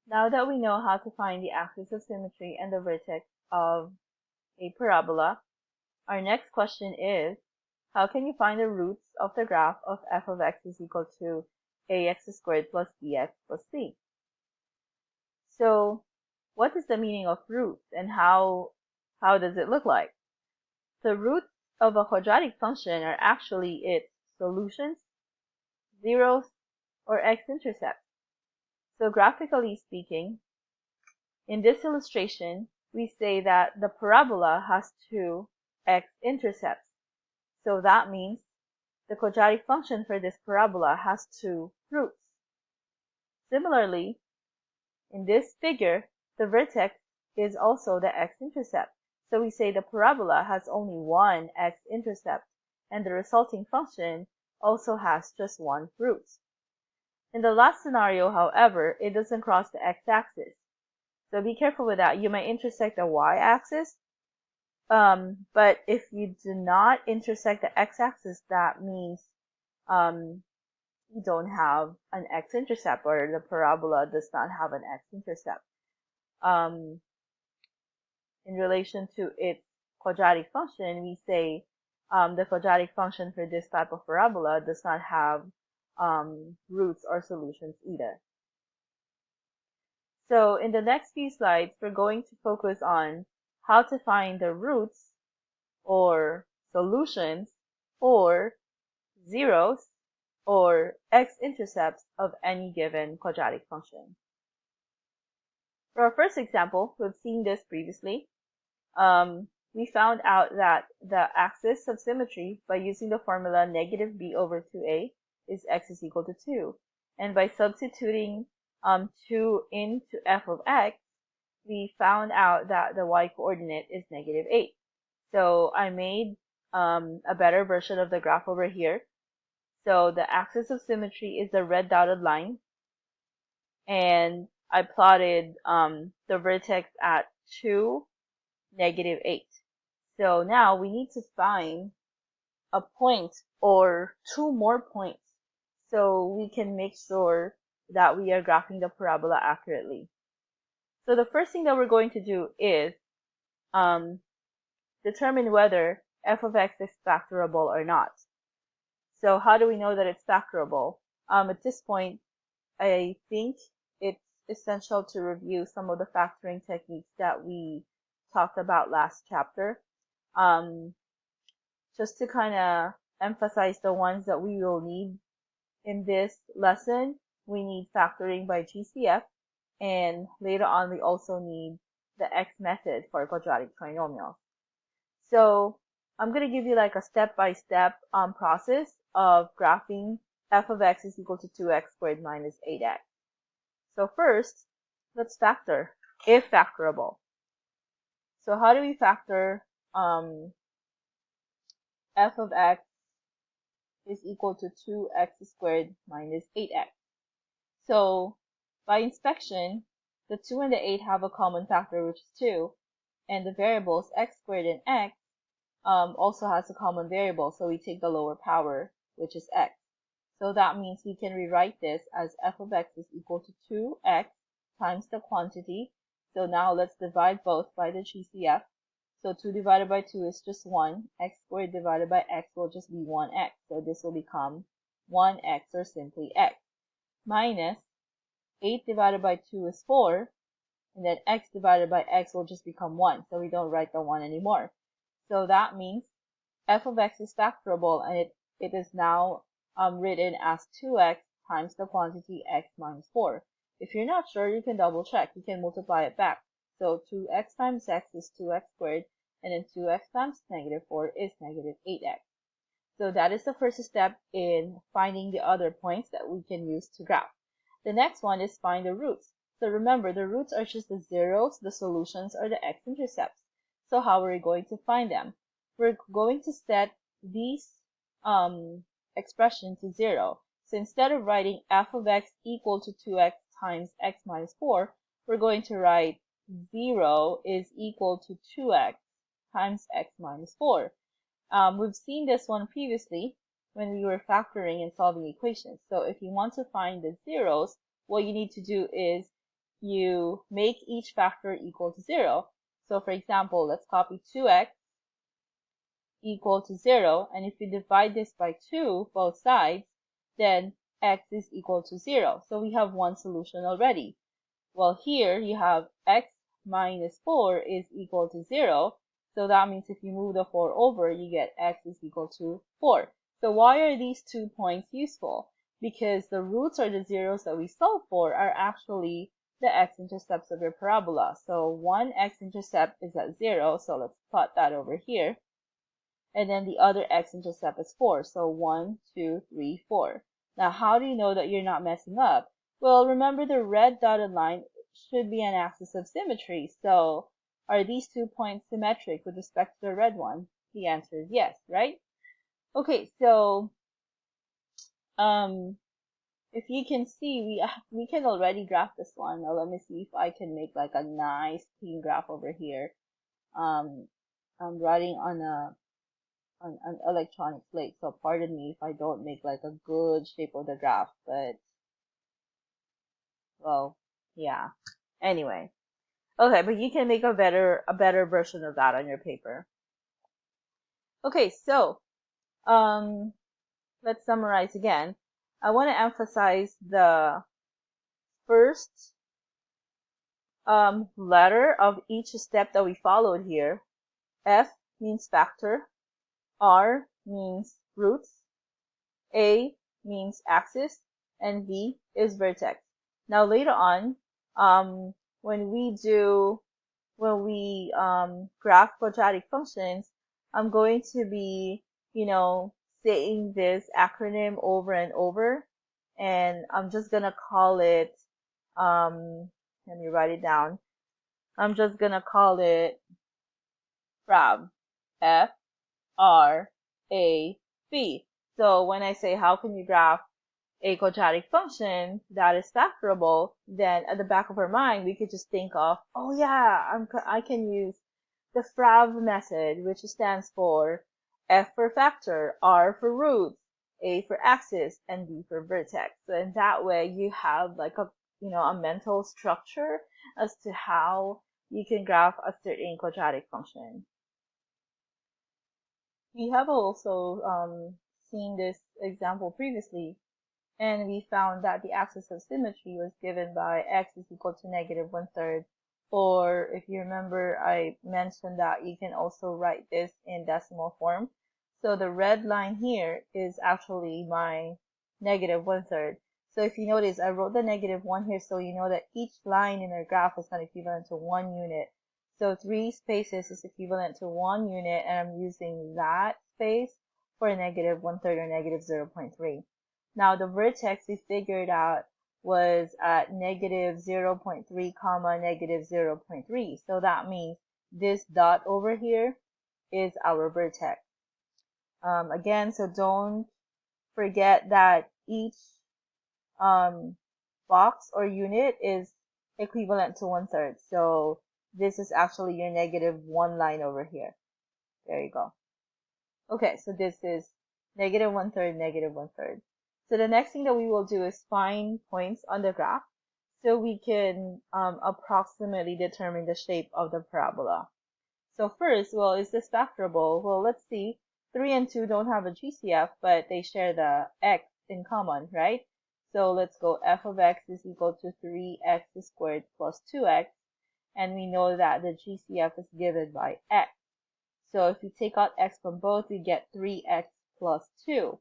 Now that we know how to find the axis of symmetry and the vertex of a parabola, our next question is, how can you find the roots of the graph of f of x is equal to ax squared plus bx plus c? So what is the meaning of roots and how does it look like? The roots of a quadratic function are actually its solutions, zeros, or x-intercepts. So graphically speaking, in this illustration, we say that the parabola has two x-intercepts. So that means the quadratic function for this parabola has two roots. Similarly, in this figure, the vertex is also the x-intercept. So we say the parabola has only one x-intercept, and the resulting function also has just one root. In the last scenario, however, it doesn't cross the x-axis. So be careful with that. You might intersect the y-axis, but if you do not intersect the x-axis, that means you don't have an x-intercept, or the parabola does not have an x-intercept. In relation to its quadratic function, we say the quadratic function for this type of parabola does not have roots or solutions either. So in the next few slides, we're going to focus on how to find the roots or solutions or zeros or x-intercepts of any given quadratic function. For our first example, we've seen this previously. We found out that the axis of symmetry by using the formula negative b over 2a is x is equal to 2. And by substituting 2 into f of x, we found out that the y-coordinate is negative 8. So I made a better version of the graph over here. So the axis of symmetry is the red dotted line, and I plotted the vertex at 2, negative 8. So now we need to find a point or two more points so we can make sure that we are graphing the parabola accurately. So the first thing that we're going to do is determine whether f of x is factorable or not. So how do we know that it's factorable? At this point, I think it's essential to review some of the factoring techniques that we talked about last chapter. Just to kind of emphasize the ones that we will need in this lesson, we need factoring by GCF, and later on we also need the X method for quadratic trinomials. So I'm going to give you like a step-by-step process of graphing f of x is equal to 2x squared minus 8x. So first, let's factor, if factorable. So how do we factor f of x is equal to 2x squared minus 8x? So by inspection, the 2 and the 8 have a common factor, which is 2, and the variables x squared and x also has a common variable, so we take the lower power, which is x. So that means we can rewrite this as f of x is equal to 2x times the quantity. So now let's divide both by the GCF. So 2 divided by 2 is just 1. X squared divided by x will just be 1x. So this will become 1x, or simply x, minus 8 divided by 2 is 4. And then x divided by x will just become 1. So we don't write the 1 anymore. So that means f of x is factorable, and it is now written as 2x times the quantity x minus 4. If you're not sure, you can double check. You can multiply it back. So 2x times x is 2x squared, and then 2x times negative 4 is negative 8x. So that is the first step in finding the other points that we can use to graph. The next one is find the roots. So remember, the roots are just the zeros, the solutions, or the x-intercepts. So how are we going to find them? We're going to set these expression to 0. So instead of writing f of x equal to 2x times x minus 4, we're going to write 0 is equal to 2x times x minus 4. We've seen this one previously when we were factoring and solving equations. So if you want to find the zeros, what you need to do is you make each factor equal to 0. So for example, let's copy 2x equal to 0, and if we divide this by 2, both sides, then x is equal to 0. So we have one solution already. Well, here you have x minus 4 is equal to 0. So that means if you move the 4 over, you get x is equal to 4. So why are these 2 points useful? Because the roots or the zeros that we solve for are actually the x-intercepts of your parabola. So one x-intercept is at 0, so let's plot that over here. And then the other x-intercept is 4. So 1, 2, 3, 4. Now, how do you know that you're not messing up? Well, remember the red dotted line should be an axis of symmetry. So are these 2 points symmetric with respect to the red one? The answer is yes, right? Okay, so if you can see, we can already graph this one. Now let me see if I can make like a nice clean graph over here. I'm writing on an electronic slate, so pardon me if I don't make like a good shape of the graph, but well, yeah. Anyway, okay, but you can make a better version of that on your paper. Okay, so let's summarize again. I want to emphasize the first letter of each step that we followed here. F means factor, R means roots, A means axis, and V is vertex. Now later on, when we graph quadratic functions, I'm going to be, saying this acronym over and over, and I'm just gonna call it, let me write it down. I'm just gonna call it FRAV, F-R-A-V. So when I say how can you graph a quadratic function that is factorable, then at the back of our mind, we could just think of, oh yeah, I can use the FRAV method, which stands for F for factor, R for roots, A for axis, and V for vertex. And that way you have like a mental structure as to how you can graph a certain quadratic function. We have also seen this example previously, and we found that the axis of symmetry was given by x is equal to negative 1/3, or if you remember, I mentioned that you can also write this in decimal form. So the red line here is actually my negative 1/3. So if you notice, I wrote the -1 here so you know that each line in our graph is not equivalent to 1 unit. So 3 spaces is equivalent to 1 unit, and I'm using that space for negative 1/3 or negative 0.3. Now the vertex we figured out was at negative 0.3 comma negative 0.3. So that means this dot over here is our vertex. Again, so don't forget that each box or unit is equivalent to 1/3. So this is actually your -1 line over here. There you go. Okay, so this is negative 1/3, negative 1/3. So the next thing that we will do is find points on the graph so we can approximately determine the shape of the parabola. So first, well, is this factorable? Well, let's see. 3 and 2 don't have a GCF, but they share the x in common, right? So let's go f of x is equal to 3x squared plus 2x, and we know that the GCF is given by x. So if you take out x from both, you get 3x plus 2.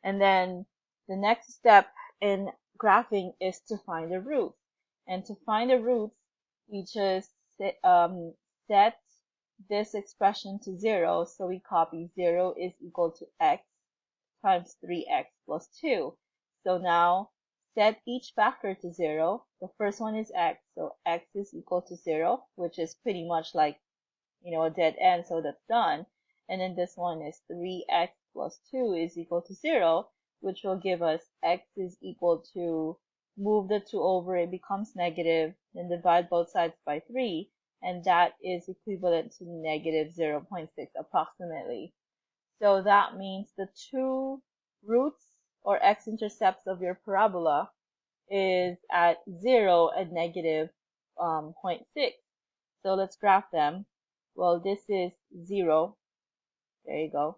And then the next step in graphing is to find the roots. And to find the roots, we just set this expression to 0. So we copy 0 is equal to x times 3x plus 2. So now set each factor to 0. The first one is x, so x is equal to 0, which is pretty much like a dead end, so that's done. And then this one is 3x plus 2 is equal to 0, which will give us x is equal to, move the 2 over, it becomes negative, then divide both sides by 3, and that is equivalent to negative 0.6 approximately. So that means the 2 roots or x-intercepts of your parabola is at 0 and negative 0.6. So let's graph them. Well, this is 0. There you go.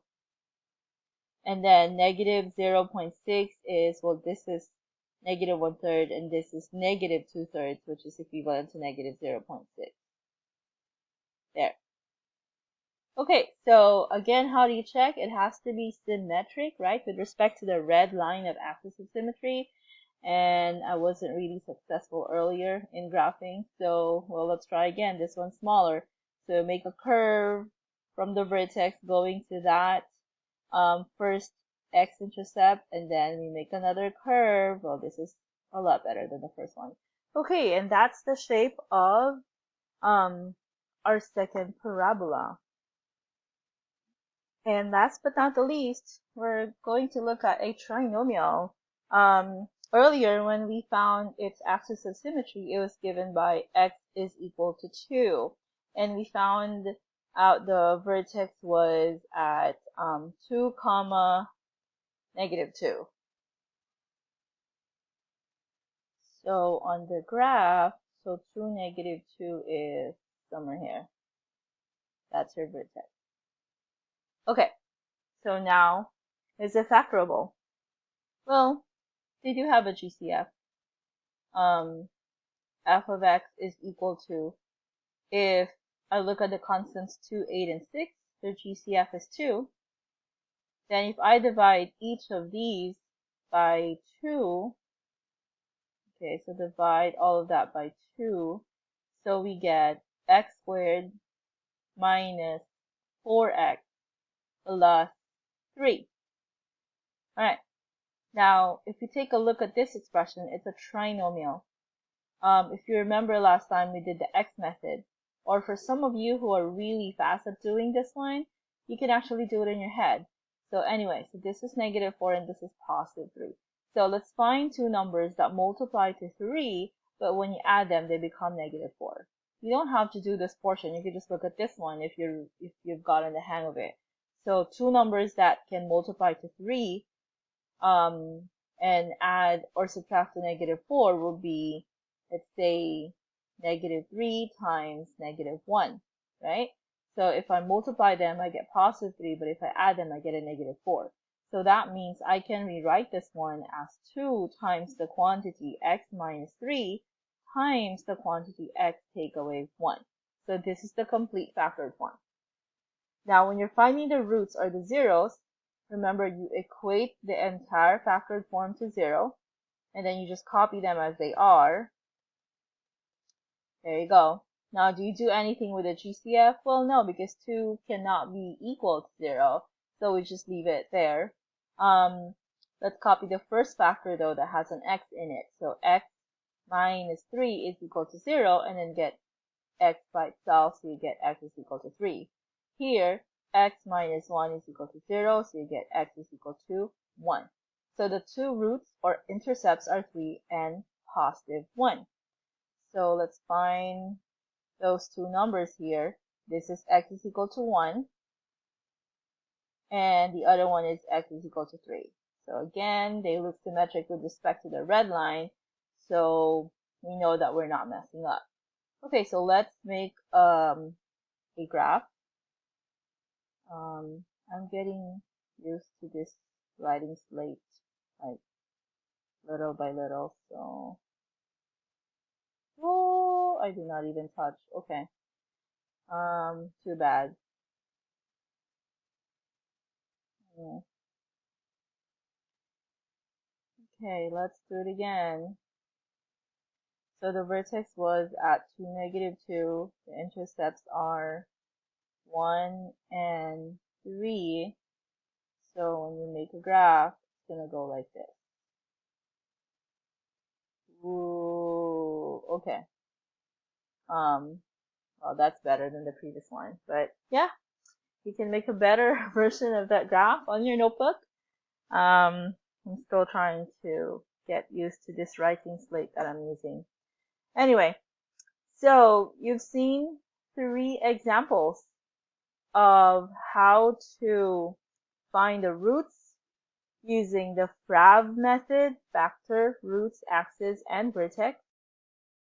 And then negative 0.6 is, well, this is negative 1/3, and this is negative 2/3, which is equivalent to negative 0.6. There. Okay, so again, how do you check? It has to be symmetric, right, with respect to the red line of axis of symmetry. And I wasn't really successful earlier in graphing, so, well, let's try again. This one's smaller. So make a curve from the vertex going to that first x-intercept, and then we make another curve. Well, this is a lot better than the first one. Okay, and that's the shape of our second parabola. And last but not the least, we're going to look at a trinomial. Earlier, when we found its axis of symmetry, it was given by x is equal to 2. And we found out the vertex was at 2, negative 2. So on the graph, so 2, negative 2 is somewhere here. That's your vertex. Okay, so now, is it factorable? Well, they do have a GCF. F of x is equal to, if I look at the constants 2, 8, and 6, their GCF is 2. Then if I divide each of these by 2, okay, so divide all of that by 2, so we get x squared minus 4x plus 3. Alright, now if you take a look at this expression, it's a trinomial. If you remember last time we did the x method, or for some of you who are really fast at doing this one, you can actually do it in your head. So anyway, so this is negative 4 and this is positive 3. So let's find two numbers that multiply to 3, but when you add them, they become negative 4. You don't have to do this portion. You can just look at this one if you've gotten the hang of it. So two numbers that can multiply to 3 and add or subtract the negative 4 will be, let's say, negative 3 times negative 1, right? So if I multiply them, I get positive 3, but if I add them, I get a negative 4. So that means I can rewrite this one as 2 times the quantity x minus 3 times the quantity x take away 1. So this is the complete factored form. Now, when you're finding the roots or the zeros, remember you equate the entire factored form to 0, and then you just copy them as they are. There you go. Now, do you do anything with a GCF? Well, no, because 2 cannot be equal to 0, so we just leave it there. Let's copy the first factor, though, that has an x in it. So x minus 3 is equal to 0, and then get x by itself, so you get x is equal to 3. Here, x minus 1 is equal to 0, so you get x is equal to 1. So the two roots or intercepts are 3 and positive 1. So let's find those two numbers here. This is x is equal to 1, and the other one is x is equal to 3. So again, they look symmetric with respect to the red line, so we know that we're not messing up. Okay, so let's make a graph. I'm getting used to this writing slate, like little by little, so oh, I did not even touch. Okay, too bad. Yeah. Okay, let's do it again. So the vertex was at 2, negative 2. The intercepts are 1 and 3. So when you make a graph, it's gonna go like this. Ooh, okay. Well, that's better than the previous one, but yeah, you can make a better version of that graph on your notebook. I'm still trying to get used to this writing slate that I'm using. Anyway, so you've seen 3 examples of how to find the roots using the FRAV method, factor, roots, axis, and vertex,